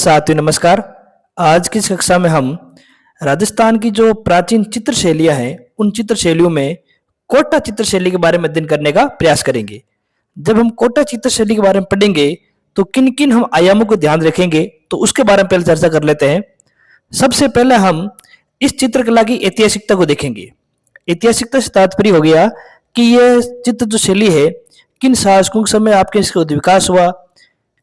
साथियों नमस्कार। आज की इस कक्षा में हम राजस्थान की जो प्राचीन चित्र शैलियां हैं उन चित्र शैलियों में कोटा चित्र शैली के बारे में अध्ययन करने का प्रयास करेंगे। जब हम कोटा चित्र शैली के बारे में पढ़ेंगे तो किन किन हम आयामों को ध्यान रखेंगे तो उसके बारे में पहले चर्चा कर लेते हैं। सबसे पहले हम इस चित्रकला की ऐतिहासिकता को देखेंगे। ऐतिहासिकता से तात्पर्य हो गया कि यह चित्र जो शैली है किन शासकों के समय आपके इसका विकास हुआ,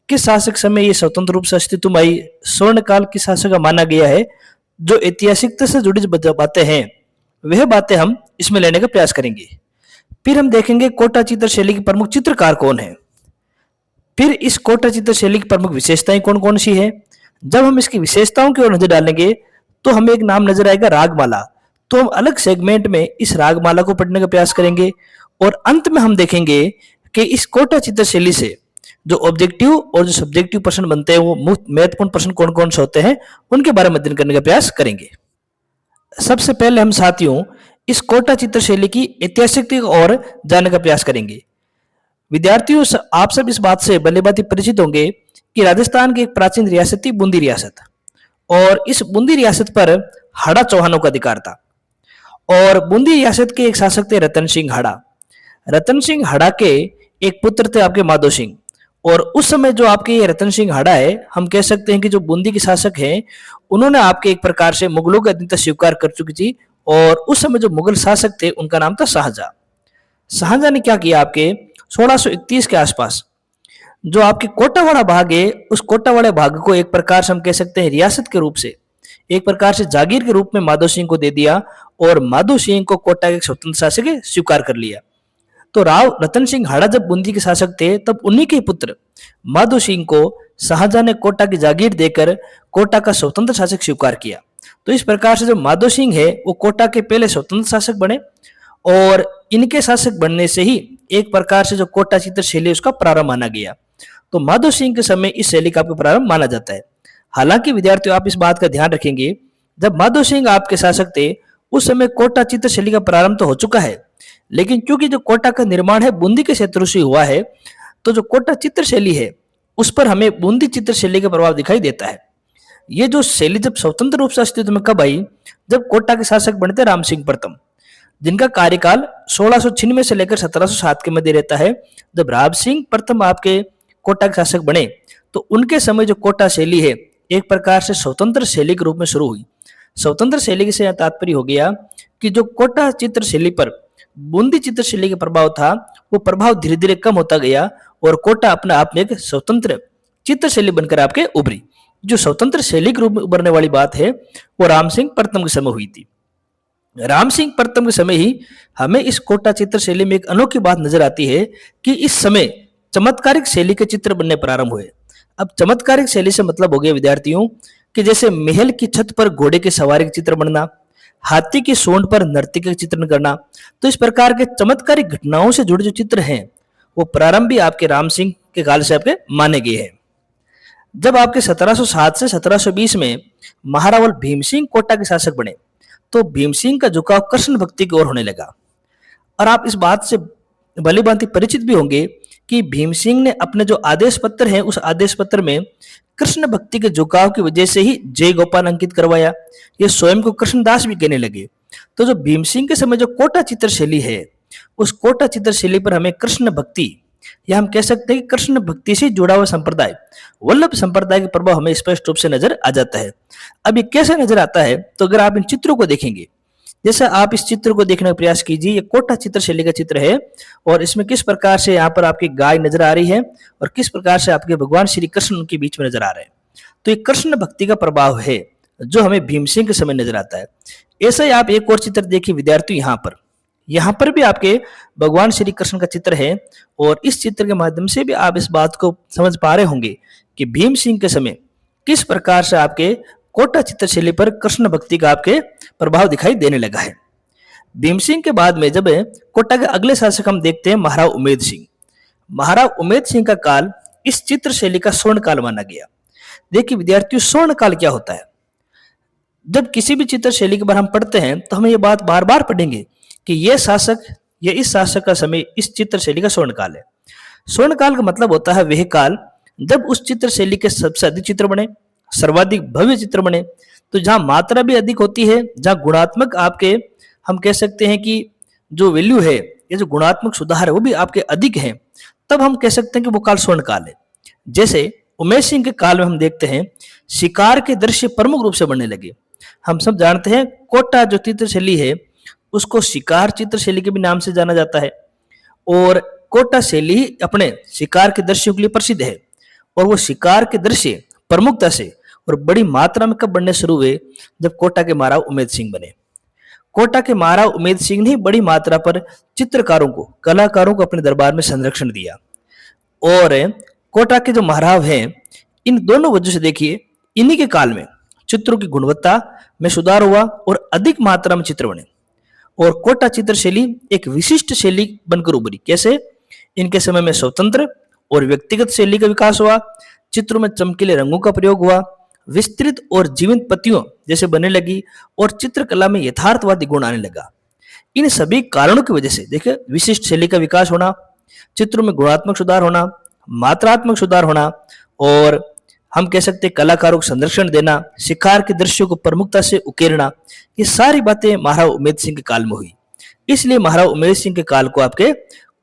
किस शासक समय ये स्वतंत्र रूप से अस्तित्व में आई, स्वर्ण काल किस शासक का माना गया है। जो ऐतिहासिकता से जुड़ी जो बातें हैं वह बातें हम इसमें लेने का प्रयास करेंगे। फिर हम देखेंगे कोटा चित्र शैली के प्रमुख चित्रकार कौन है, फिर इस कोटा चित्र शैली की प्रमुख विशेषताएं कौन कौन सी है। जब हम इसकी विशेषताओं की ओर नजर डालेंगे तो हमें एक नाम नजर आएगा रागमाला। तो हम अलग सेगमेंट में इस रागमाला को पढ़ने का प्रयास करेंगे और अंत में हम देखेंगे कि इस कोटा चित्र शैली से जो ऑब्जेक्टिव और जो सब्जेक्टिव प्रश्न बनते हैं वो महत्वपूर्ण प्रश्न कौन कौन से होते हैं उनके बारे में अध्ययन करने का प्रयास करेंगे। सबसे पहले हम साथियों इस कोटा चित्र शैली की ऐतिहासिक और जानने का प्रयास करेंगे। विद्यार्थियों आप सब इस बात से भलीभांति परिचित होंगे कि राजस्थान की एक प्राचीन रियासत थी बूंदी रियासत, और इस बूंदी रियासत पर हाड़ा चौहानों का अधिकार था। और बूंदी रियासत के एक शासक थे रतन सिंह हाड़ा। रतन सिंह हाड़ा के एक पुत्र थे आपके माधो सिंह, और उस समय जो आपके ये रतन सिंह हाड़ा है हम कह सकते हैं कि जो बूंदी के शासक हैं उन्होंने आपके एक प्रकार से मुगलों की अधीनता स्वीकार कर चुकी थी। और उस समय जो मुगल शासक थे उनका नाम था शाहजहां। शाहजहां ने क्या किया, आपके 1631 के आसपास जो आपके कोटावाड़ा भाग है उस कोटावाड़ा भाग को एक प्रकार से हम कह सकते हैं रियासत के रूप से, एक प्रकार से जागीर के रूप में माधो सिंह को दे दिया, और माधो सिंह को कोटा के स्वतंत्र शासक स्वीकार कर लिया। तो राव रतन सिंह हाड़ा जब बूंदी के शासक थे तब उन्हीं के पुत्र माधो सिंह को शाहजहां ने कोटा की जागीर देकर कोटा का स्वतंत्र शासक स्वीकार किया। तो इस प्रकार से जो माधो सिंह है वो कोटा के पहले स्वतंत्र शासक बने, और इनके शासक बनने से ही एक प्रकार से जो कोटा चित्र शैली उसका प्रारंभ माना गया। तो माधो सिंह के समय इस शैली का प्रारंभ माना जाता है। हालांकि विद्यार्थियों आप इस बात का ध्यान रखेंगे जब माधो सिंह आपके शासक थे उस समय कोटा चित्र शैली का प्रारंभ तो हो चुका है, लेकिन क्योंकि जो कोटा का निर्माण है बूंदी के क्षेत्र से हुआ है तो जो कोटा चित्र शैली है उस पर हमें बूंदी चित्र शैली का प्रभाव दिखाई देता है। ये जो शैली जब स्वतंत्र रूप से अस्तित्व में कब आई, जब कोटा के शासक बनते राम सिंह प्रथम, जिनका कार्यकाल 1696 से लेकर 1707 के मध्य रहता है। जब राम सिंह प्रथम आपके कोटा के शासक बने तो उनके समय जो कोटा शैली है एक प्रकार से स्वतंत्र शैली के रूप में शुरू हुई। स्वतंत्र शैली से तात्पर्य हो गया कि जो कोटा चित्र शैली पर बूंदी चित्र शैली का प्रभाव था वो प्रभाव धीरे धीरे कम होता गया और कोटा अपने आप में एक स्वतंत्र चित्र शैली बनकर आपके उभरी। जो स्वतंत्र शैली के रूप में उभरने वाली बात है वो राम सिंह प्रथम के समय हुई थी। राम सिंह प्रथम के समय ही हमें इस कोटा चित्र शैली में एक अनोखी बात नजर आती है कि इस समय चमत्कारिक शैली के चित्र बनने प्रारंभ हुए। अब चमत्कारिक शैली से मतलब हो गया विद्यार्थियों कि जैसे महल की छत पर घोड़े की सवारी के चित्र बनना, हाथी की सूंड पर नर्तकी का चित्रण करना। तो इस प्रकार के चमत्कारिक घटनाओं से जुड़े जो चित्र हैं वो प्रारंभी आपके राम सिंह के काल से आपके माने गए हैं। जब आपके 1707 से 1720 में महारावल भीम सिंह कोटा के शासक बने तो भीम सिंह का झुकाव कृष्ण भक्ति की ओर होने लगा। और आप इस बात से भलीभांति परिचित भी होंगे कि भीम सिंह ने अपने जो आदेश पत्र है उस आदेश पत्र में कृष्ण भक्ति के झुकाव की वजह से ही जय गोपाल अंकित करवाया। ये स्वयं को कृष्णदास भी कहने लगे। तो जो भीम सिंह के समय जो कोटा चित्र शैली है उस कोटा चित्र शैली पर हमें कृष्ण भक्ति या हम कह सकते हैं कि कृष्ण भक्ति से जुड़ा हुआ संप्रदाय वल्लभ संप्रदाय का प्रभाव हमें स्पष्ट रूप से नजर आ जाता है। अब ये कैसे नजर आता है, तो अगर आप इन चित्रों को देखेंगे, जैसे आप इस चित्र को देखने का प्रयास कीजिए, ये कोटा चित्र शैली का चित्र है और इसमें किस प्रकार से यहाँ पर आपकी गाय नजर आ रही है और किस प्रकार से आपके भगवान श्री कृष्ण उनके बीच में नजर आ रहे हैं। तो ये कृष्ण भक्ति का प्रभाव है जो हमें भीम सिंह के समय नजर आता है। ऐसा ही आप एक और चित्र देखिए विद्यार्थी, यहाँ पर भी आपके भगवान श्री कृष्ण का चित्र है और इस चित्र के माध्यम से भी आप इस बात को समझ पा रहे होंगे कि भीम सिंह के समय किस प्रकार से आपके कोटा चित्र शैली पर कृष्ण भक्ति का आपके प्रभाव दिखाई देने लगा है। भीम सिंह के बाद में जब कोटा के अगले शासक हम देखते हैं महाराव उमेद सिंह। महाराव उमेद सिंह का काल इस चित्र शैली का स्वर्ण काल माना गया। देखिए विद्यार्थियों, स्वर्ण काल क्या होता है? जब किसी भी चित्र शैली के बारे में हम पढ़ते हैं तो हमें यह बात बार बार पढ़ेंगे कि यह शासक या इस शासक का समय इस चित्र शैली का स्वर्ण काल है। स्वर्ण काल का मतलब होता है वह काल जब उस चित्र शैली के सबसे अधिक चित्र बने, सर्वाधिक भव्य चित्र बने। तो जहां मात्रा भी अधिक होती है, जहां गुणात्मक आपके हम कह सकते हैं कि जो वैल्यू है, ये जो गुणात्मक सुधार है वो भी आपके अधिक हैं, तब हम कह सकते हैं कि वो काल स्वर्ण काल है। जैसे उमेश सिंह के काल में हम देखते हैं शिकार के दृश्य प्रमुख रूप से बनने लगे। हम सब जानते हैं कोटा जो चित्रशैली है उसको शिकार चित्रशैली के भी नाम से जाना जाता है, और कोटा शैली ही अपने शिकार के दृश्यों के लिए प्रसिद्ध है। और वो शिकार के दृश्य प्रमुखता से और बड़ी मात्रा में कब बनने शुरू हुए, जब कोटा के महाराव उमेद सिंह बने। कोटा के महाराव उमेद सिंह ने बड़ी मात्रा पर चित्रकारों को, कलाकारों को अपने दरबार में संरक्षण दिया। और कोटा के जो महाराव हैं, इन दोनों वजह से देखिए इन्हीं के काल में चित्रों की गुणवत्ता में सुधार हुआ और अधिक मात्रा में चित्र बने। और कोटा चित्र शैली एक विशिष्ट शैली बनकर उभरी। कैसे? इनके समय में स्वतंत्र और व्यक्तिगत शैली का विकास हुआ, चित्रों में चमकीले रंगों का प्रयोग हुआ, विस्तृत और जीवंत पत्तियों जैसे बनने लगी, और चित्रकला में यथार्थवादी गुण आने लगा। इन सभी कारणों की वजह से देखिए विशिष्ट शैली का विकास होना, चित्रों में गुणात्मक सुधार होना, मात्रात्मक सुधार होना, और हम कह सकते हैं कलाकारों को संरक्षण देना, शिकार के दृश्यों को प्रमुखता से उकेरना, ये सारी बातें महाराव उमेद सिंह के काल में हुई। इसलिए महाराव उमेद सिंह के काल को आपके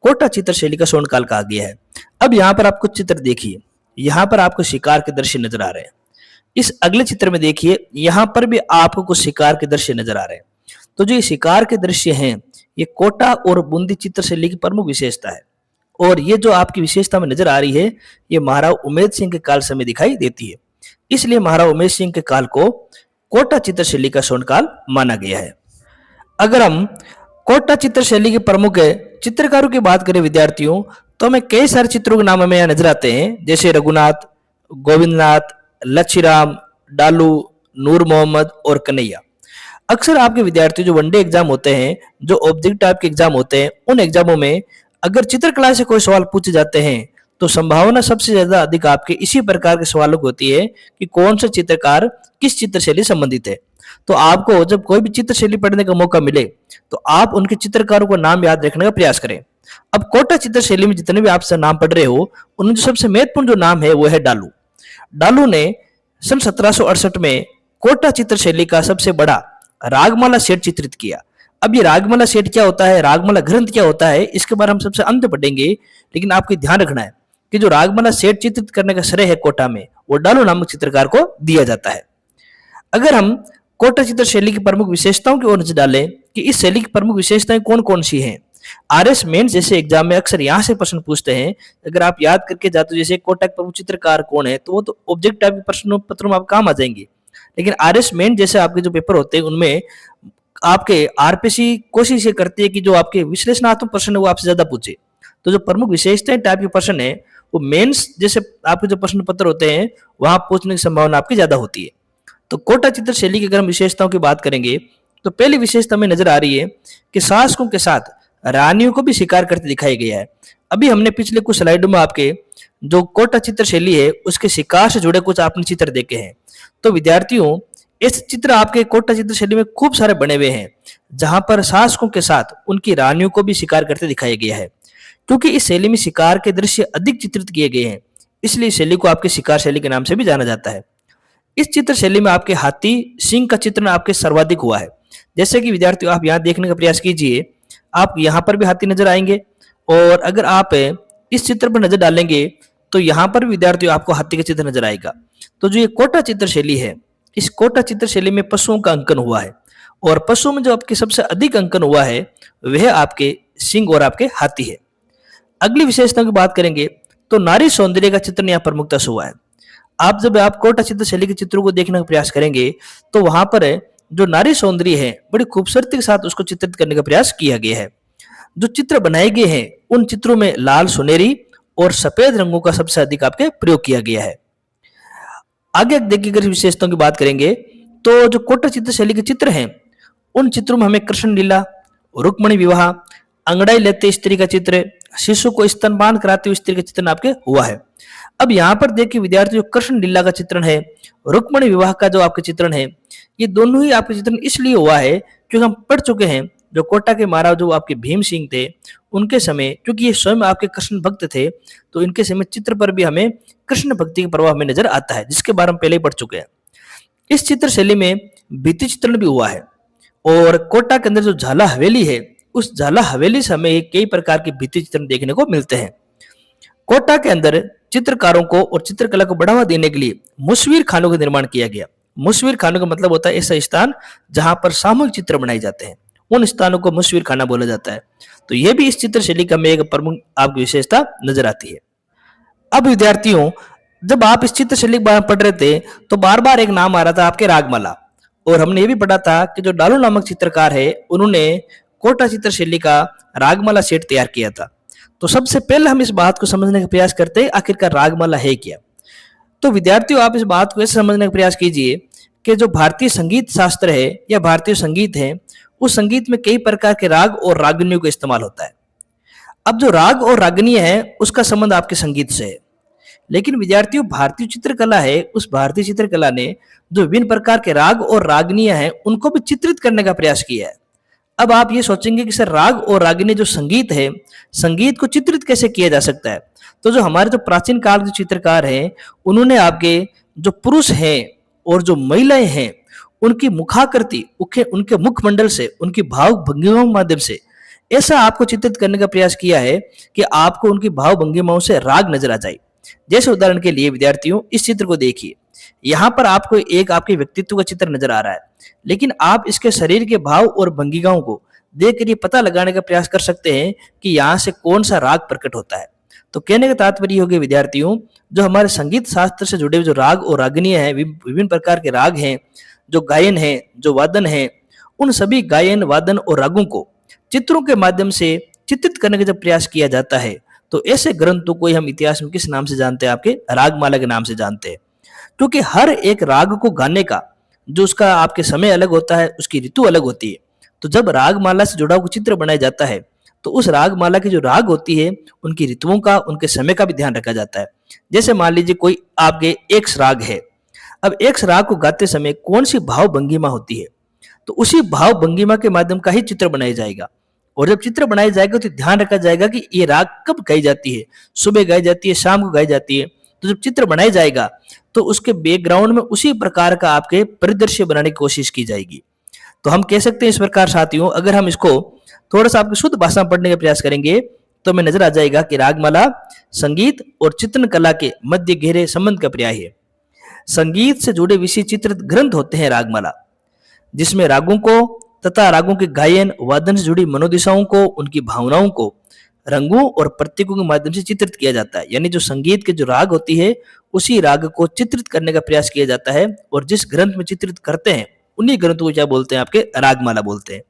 कोटा चित्र शैली का स्वर्ण काल कहा गया है। अब यहाँ पर आप कुछ चित्र देखिए, यहाँ पर आपको शिकार के दृश्य नजर आ रहे हैं। इस अगले चित्र में देखिए, यहाँ पर भी आपको कुछ शिकार के दृश्य नजर आ रहे हैं। तो जो ये शिकार के दृश्य हैं, ये कोटा और बूंदी चित्रशैली की प्रमुख विशेषता है। और ये जो आपकी विशेषता में नजर आ रही है, ये महाराव उमेद सिंह के काल समय दिखाई देती है। इसलिए महाराव उमेद सिंह के काल को कोटा चित्रशैली का स्वर्ण काल माना गया है। अगर हम कोटा चित्रशैली के प्रमुख चित्रकारों की बात करें विद्यार्थियों, तो हमें कई सारे चित्रों के नाम हमें यहाँ नजर आते हैं, जैसे रघुनाथ, गोविंदनाथ, लच्छीराम, डालू, नूर मोहम्मद और कन्हैया। अक्सर आपके विद्यार्थी जो वनडे एग्जाम होते हैं, जो ऑब्जेक्ट टाइप के एग्जाम होते हैं, उन एग्जामों में अगर चित्रकला से कोई सवाल पूछे जाते हैं तो संभावना सबसे ज्यादा अधिक आपके इसी प्रकार के सवालों की होती है कि कौन सा चित्रकार किस चित्रशैली संबंधित है। तो आपको जब कोई भी चित्रशैली पढ़ने का मौका मिले तो आप उनके चित्रकारों को नाम याद रखने का प्रयास करें। अब कोटा चित्रशैली में जितने भी आप नाम पढ़ रहे हो, उनमें जो सबसे महत्वपूर्ण जो नाम है वो है डालू। डालू ने सन 1768 में कोटा चित्रशैली का सबसे बड़ा रागमाला सेट चित्रित किया। अब ये रागमाला सेट क्या होता है, रागमाला ग्रंथ क्या होता है, इसके बारे में हम सबसे अंत पढ़ेंगे। लेकिन आपको ध्यान रखना है कि जो रागमाला सेट चित्रित करने का श्रेय है कोटा में, वो डालू नामक चित्रकार को दिया जाता है। अगर हम कोटा चित्र शैली की प्रमुख विशेषताओं की ओर नजर डालें कि इस शैली की प्रमुख विशेषताएं कौन कौन सी हैं, आरएस मेंस जैसे एग्जाम में अक्सर यहाँ से प्रश्न पूछते हैं। अगर आप याद करके जाते हो जैसे कोटा के प्रमुख चित्रकार कौन है, तो वो तो ऑब्जेक्ट टाइप के प्रश्न पत्रों में आप काम आ जाएंगे। लेकिन आरएस मेंस जैसे आपके जो पेपर होते हैं उनमें आपके आरपीसी कोशिश ये करती है कि जो आपके विश्लेषणात्मक प्रश्न है वो आपसे ज्यादा पूछे। तो जो प्रमुख विशेषताएं टाइप के प्रश्न है वो मेंस जैसे आपके जो प्रश्न पत्र होते हैं वहां पूछने की संभावना आपकी ज्यादा होती है। तो कोटा चित्र शैली की अगर हम विशेषताओं की बात करेंगे तो पहली विशेषता में नजर आ रही है कि शासकों के साथ रानियों को भी शिकार करते दिखाया गया है। अभी हमने पिछले कुछ स्लाइडों में आपके जो कोटा चित्र शैली है उसके शिकार से जुड़े कुछ आपने चित्र देखे हैं। तो विद्यार्थियों इस चित्र आपके कोटा चित्र शैली में खूब सारे बने हुए हैं जहां पर शासकों के साथ उनकी रानियों को भी शिकार करते दिखाया गया है। क्योंकि इस शैली में शिकार के दृश्य अधिक चित्रित किए गए हैं, इसलिए इस शैली को आपके शिकार शैली के नाम से भी जाना जाता है। इस चित्र शैली में आपके हाथी सिंह का चित्रण आपके सर्वाधिक हुआ है। जैसे कि विद्यार्थियों आप यहाँ देखने का प्रयास कीजिए, आप यहाँ पर भी हाथी नजर आएंगे, और अगर आप इस चित्र पर नजर डालेंगे तो यहाँ पर भी विद्यार्थियों आपको हाथी का चित्र नजर आएगा। तो जो ये कोटा चित्र शैली है, इस कोटा चित्र शैली में पशुओं का अंकन हुआ है, और पशुओं में जो आपके सबसे अधिक अंकन हुआ है वह आपके सिंह और आपके हाथी है। अगली विशेषता की बात करेंगे तो नारी सौंदर्य का चित्रण यहाँ प्रमुखता से हुआ है। आप जब आप कोटा चित्र शैली के चित्रों को देखने का प्रयास करेंगे तो वहां पर जो नारी सौंदर्य है बड़ी खूबसूरती के साथ उसको चित्रित करने का प्रयास किया गया है। जो चित्र बनाए गए हैं उन चित्रों में लाल, सुनहरी और सफेद रंगों का सबसे अधिक आपके प्रयोग किया गया है। आगे देखिए अगर विशेषताओं की बात करेंगे तो जो कोटा चित्र शैली के चित्र हैं उन चित्रों में हमें कृष्ण लीला, रुक्मणी विवाह, अंगड़ाई लेते स्त्री का चित्र, शिशु को स्तनपान कराते हुए स्त्री का चित्रण आपके हुआ है। अब यहाँ पर देखिए विद्यार्थी जो कृष्ण लीला का चित्रण है, रुक्मणी विवाह का जो आपके चित्रण है, ये दोनों ही आपके चित्रण इसलिए हुआ है क्योंकि हम पढ़ चुके हैं जो कोटा के महाराज जो आपके भीम सिंह थे, उनके समय, क्योंकि ये स्वयं आपके कृष्ण भक्त थे, तो इनके समय चित्र पर भी हमें कृष्ण भक्ति का प्रभाव हमें नजर आता है, जिसके बारे में पहले ही पढ़ चुके हैं। इस चित्र शैली में भित्ति चित्रण भी हुआ है। और कोटा के अंदर जो झाला हवेली है, उस झाला हवेली से हमें कई प्रकार के भित्ति चित्रण देखने को मिलते हैं। कोटा के अंदर चित्रकारों को और चित्रकला को बढ़ावा देने के लिए मुसविर खानों का निर्माण किया गया। मुसविर खानों का मतलब होता है ऐसा स्थान जहां पर सामूहिक चित्र बनाए जाते हैं, उन स्थानों को मुसविर खाना बोला जाता है। तो यह भी इस चित्र शैली का में एक प्रमुख आपकी विशेषता नजर आती है। अब विद्यार्थियों, जब आप इस चित्र शैली के बारे में पढ़ रहे थे तो बार बार एक नाम आ रहा था आपके रागमाला, और हमने ये भी पढ़ा था कि जो डालू नामक चित्रकार है, उन्होंने कोटा चित्र शैली का रागमाला सेट तैयार किया था। तो सबसे पहले हम इस बात को समझने का प्रयास करते हैं आखिरकार रागमाला है क्या। तो विद्यार्थियों, आप इस बात को ऐसे समझने का प्रयास कीजिए कि जो भारतीय संगीत शास्त्र है या भारतीय संगीत है, उस संगीत में कई प्रकार के राग और रागनियों का इस्तेमाल होता है। अब जो राग और रागनीय है, उसका संबंध आपके संगीत से है। लेकिन विद्यार्थियों, भारतीय चित्रकला है, उस भारतीय चित्रकला ने जो विभिन्न प्रकार के राग और रागनीय हैं, उनको भी चित्रित करने का प्रयास किया है। अब आप ये सोचेंगे कि सर, राग और रागिनी जो संगीत है, संगीत को चित्रित कैसे किया जा सकता है। तो जो हमारे जो प्राचीन काल के चित्रकार हैं, उन्होंने आपके जो पुरुष हैं और जो महिलाएं हैं, उनकी मुखाकृति, उनके मुखमंडल से, उनकी भाव भंगिमाओं के माध्यम से ऐसा आपको चित्रित करने का प्रयास किया है कि आपको उनकी भाव भंगिमाओं से राग नजर आ जाए। जैसे उदाहरण के लिए विद्यार्थियों, इस चित्र को देखिए। यहाँ पर आपको एक आपके व्यक्तित्व का चित्र नजर आ रहा है, लेकिन आप इसके शरीर के भाव और भंगिमाओं को देखकर ये पता लगाने का प्रयास कर सकते हैं कि यहाँ से कौन सा राग प्रकट होता है। तो कहने का तात्पर्य हो गया विद्यार्थियों, जो हमारे संगीत शास्त्र से जुड़े हुए जो राग और रागनीय है, विभिन्न प्रकार के राग हैं, जो गायन है, जो वादन है, उन सभी गायन, वादन और रागों को चित्रों के माध्यम से चित्रित करने का जब प्रयास किया जाता है, तो ऐसे ग्रंथों को हम इतिहास में किस नाम से जानते हैं? आपके रागमाला के नाम से जानते हैं। क्योंकि हर एक राग को गाने का जो उसका आपके समय अलग होता है, उसकी ऋतु अलग होती है। तो जब रागमाला से जुड़ा हुआ चित्र बनाया जाता है, तो उस रागमाला की जो राग होती है, उनकी ऋतुओं का, उनके समय का भी ध्यान रखा जाता है। जैसे मान लीजिए कोई आपके एक राग है। अब एक राग को गाते समय कौन सी भाव भंगिमा होती है, तो उसी भाव भंगिमा के माध्यम का ही चित्र बनाया जाएगा। और जब चित्र बनाया जाएगा तो ध्यान रखा जाएगा कि ये राग कब गाई जाती है, सुबह गाई जाती है, शाम को गाई जाती है। तो जब चित्र बनाया जाएगा तो उसके बैकग्राउंड में उसी प्रकार का आपके परिदृश्य बनाने की कोशिश की जाएगी। तो हम कह सकते हैं इस प्रकार साथियों, अगर हम इसको थोड़ा सा आपकी शुद्ध भाषा में पढ़ने का प्रयास करेंगे तो हमें नजर आ जाएगा कि रागमाला संगीत और चित्रण कला के मध्य गहरे संबंध का पर्याय है। संगीत से जुड़े विषय चित्रित ग्रंथ होते हैं रागमाला, जिसमें रागों को तथा रागों के गायन वादन से जुड़ी मनोदिशाओं को, उनकी भावनाओं को रंगों और प्रतीकों के माध्यम से चित्रित किया जाता है। यानी जो संगीत के जो राग होती है, उसी राग को चित्रित करने का प्रयास किया जाता है। और जिस ग्रंथ में चित्रित करते हैं, उन्हीं ग्रंथों को क्या बोलते हैं? आपके रागमाला बोलते हैं।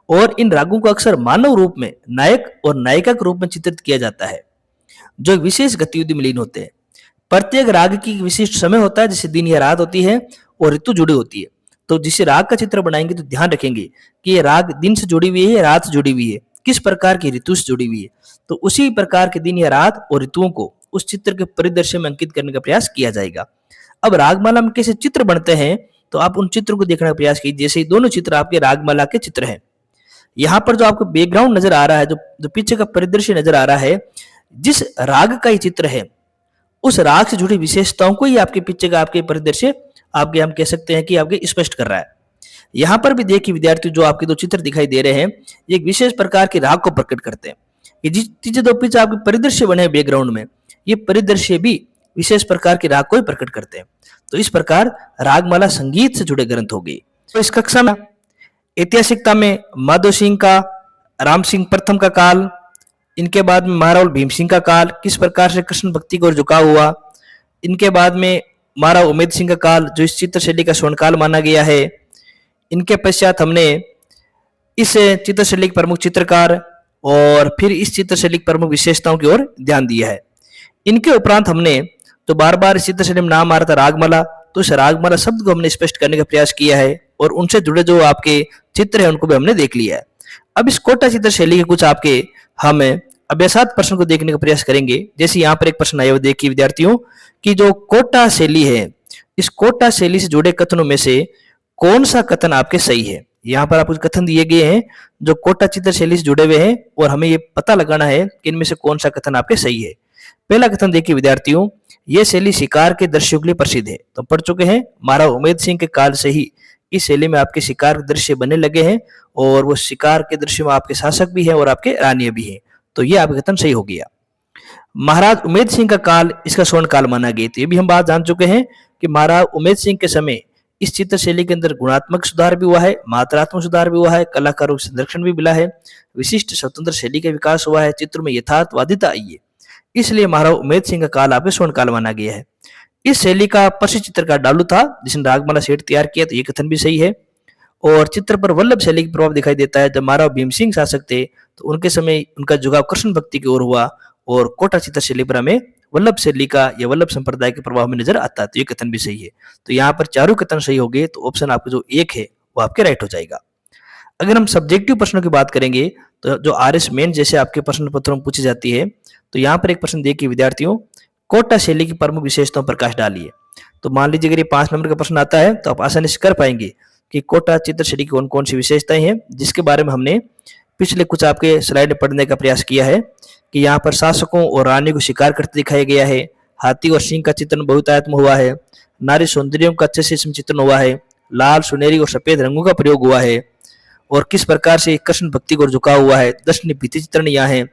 और इन रागों को अक्सर मानव रूप में नायक और नायिका के रूप में चित्रित किया जाता है, जो एक विशेष गतिविधि में लीन होते हैं। प्रत्येक राग की विशिष्ट समय होता है, जैसे दिन या रात होती है और ऋतु जुड़ी होती है। तो जिस राग का चित्र बनाएंगे तो ध्यान रखेंगे कि ये राग दिन से जुड़ी हुई है या रात से जुड़ी हुई है, किस प्रकार की ऋतु से जुड़ी हुई है। तो उसी प्रकार के दिन या रात और ऋतुओं को उस चित्र के परिदृश्य में अंकित करने का प्रयास किया जाएगा। अब रागमाला में कैसे चित्र बनते हैं, तो आप उन चित्रों को देखने का प्रयास कीजिए। जैसे दोनों चित्र आपके रागमाला के चित्र हैं। यहाँ पर जो आपको बैकग्राउंड नजर आ रहा है, जो पीछे का परिदृश्य नजर आ रहा है, जिस राग का ये चित्र है, उस राग से जुड़ी विशेषताओं को ही आपके पीछे का आपके परिदृश्य आपके हम कह सकते हैं कि आपके स्पष्ट कर रहा है। यहाँ पर भी देखिए विद्यार्थी, जो आपके दो चित्र दिखाई दे रहे हैं, एक विशेष प्रकार के राग को प्रकट करते हैं। ये जिस दो पीछे आपके परिदृश्य बने बैकग्राउंड में, ये परिदृश्य भी विशेष प्रकार के राग को ही प्रकट करते हैं। तो इस प्रकार रागमाला संगीत से जुड़े ग्रंथ हो गए। तो इस कक्षा में ऐतिहासिकता में माधव सिंह का, राम सिंह प्रथम का काल, इनके बाद में महाराव भीम सिंह का काल, किस प्रकार से कृष्ण भक्ति को झुकाव हुआ। इनके बाद में महाराव उमेद सिंह का काल, जो इस चित्र शैली का स्वर्णकाल माना गया है। इनके पश्चात हमने इस चित्र शैली के प्रमुख चित्रकार और फिर इस चित्र शैली की प्रमुख विशेषताओं की ओर ध्यान दिया है। इनके उपरांत हमने तो बार बार इस चित्र शैली में नाम आ रहा था रागमाला, तो इस रागमाला शब्द को हमने स्पष्ट करने का प्रयास किया है और उनसे जुड़े जो आपके चित्र हैं उनको भी हमने देख लिया है। अब इस कोटा चित्र शैली के कुछ आपके हम अभ्यासात प्रश्न को देखने का प्रयास करेंगे। जैसे यहाँ पर एक प्रश्न आया, देखिए विद्यार्थियों कि जो कोटा शैली है, इस कोटा शैली से जुड़े कथनों में से कौन सा कथन आपके सही है। यहाँ पर आपको कथन दिए गए हैं जो कोटा चित्र शैली से जुड़े हुए हैं और हमें ये पता लगाना है कि इनमें से कौन सा कथन आपके सही है। पहला कथन देखिए विद्यार्थियों, ये शैली शिकार के दृश्यों के लिए प्रसिद्ध है। तो पढ़ चुके हैं, महाराज उमेद सिंह के काल से ही इस शैली में आपके शिकार के दृश्य बनने लगे हैं और वो शिकार के दृश्य में आपके शासक भी हैं और आपके रानियां भी हैं। तो ये आपका कथन सही हो गया। महाराज उमेद सिंह का काल इसका स्वर्ण काल माना गया। तो ये भी हम बात जान चुके हैं कि महाराज उमेद सिंह के समय इस चित्र शैली के अंदर गुणात्मक सुधार भी हुआ है, मात्रात्मक सुधार भी हुआ है, कलाकारों को संरक्षण भी मिला है, विशिष्ट स्वतंत्र शैली का विकास हुआ है, चित्र में यथार्थवादिता आई है। इसलिए महाराज उमेद सिंह का काल आपके स्वर्ण काल माना गया है। इस शैली का प्रसिद्ध चित्रकार डालू था जिसने रागमाला सेठ तैयार किया। तो ये कथन भी सही है। और चित्र पर वल्लभ शैली का प्रभाव दिखाई देता है। जब महाराज भीम सिंह शासक थे तो उनके समय उनका झुकाव कृष्ण भक्ति की ओर हुआ और कोटा चित्र शैली पर हमें वल्लभ शैली का या वल्लभ संप्रदाय के प्रभाव में नजर आता है। तो ये कथन भी सही है। तो यहाँ पर चारों कथन सही हो गए। तो ऑप्शन आपका जो एक है वो आपके राइट हो जाएगा। अगर हम सब्जेक्टिव प्रश्नों की बात करेंगे तो जो आरएस मेन जैसे आपके प्रश्न पत्रों में पूछी जाती है, तो यहाँ पर एक प्रश्न देखिए विद्यार्थियों, कोटा शैली की प्रमुख विशेषताओं पर प्रकाश डालिए। तो मान लीजिए अगर ये 5 नंबर का प्रश्न आता है तो आप आसानी से कर पाएंगे कि कोटा चित्र शैली की कौन कौन सी विशेषताएं हैं, जिसके बारे में हमने पिछले कुछ आपके स्लाइड में पढ़ने का प्रयास किया है कि यहाँ पर शासकों और रानी को शिकार करते दिखाया गया है, हाथी और सिंह का चित्रण बहुतायत में हुआ है, नारी सौंदर्यों का अच्छे से इसमें चित्रण हुआ है, लाल सुनहरी और सफेद रंगों का प्रयोग हुआ है, और किस प्रकार से कृष्ण भक्ति को झुकाव हुआ है, दर्शनीय भित्ति चित्रण यहाँ है,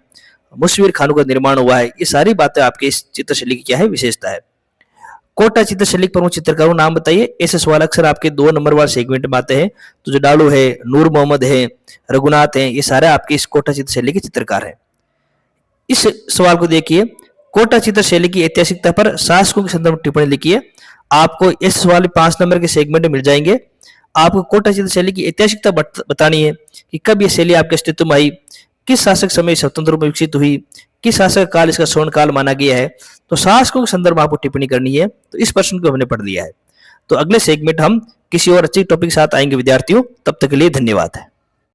मुसविर खानों का निर्माण हुआ है। ये सारी बातें आपके इस चित्र शैली की क्या है, विशेषता है। कोटा चित्र शैली प्रमुख चित्रकारों नाम बताइए। ऐसे सवाल अक्सर आपके 2 नंबर वाले सेगमेंट में आते हैं। तो जो डालू है, नूर मोहम्मद है, रघुनाथ है, ये सारे आपके इस कोटा चित्र शैली के चित्रकार हैं। इस सवाल को देखिए, कोटा चित्र शैली की ऐतिहासिकता पर शासकों के संदर्भ में टिप्पणी लिखिए। आपको इस सवाल 5 नंबर के सेगमेंट मिल जाएंगे। आपको कोटा चित्र शैली की ऐतिहासिकता बतानी है कि कब ये शैली आपके अस्तित्व में आई, किस शासक समय स्वतंत्र रूप में विकसित हुई, किस शासक काल इसका स्वर्ण काल माना गया है। तो शासकों के संदर्भ में आपको टिप्पणी करनी है। तो इस प्रश्न को हमने पढ़ लिया है। तो अगले सेगमेंट हम किसी और अच्छे टॉपिक के साथ आएंगे विद्यार्थियों। तब तक के लिए धन्यवाद है।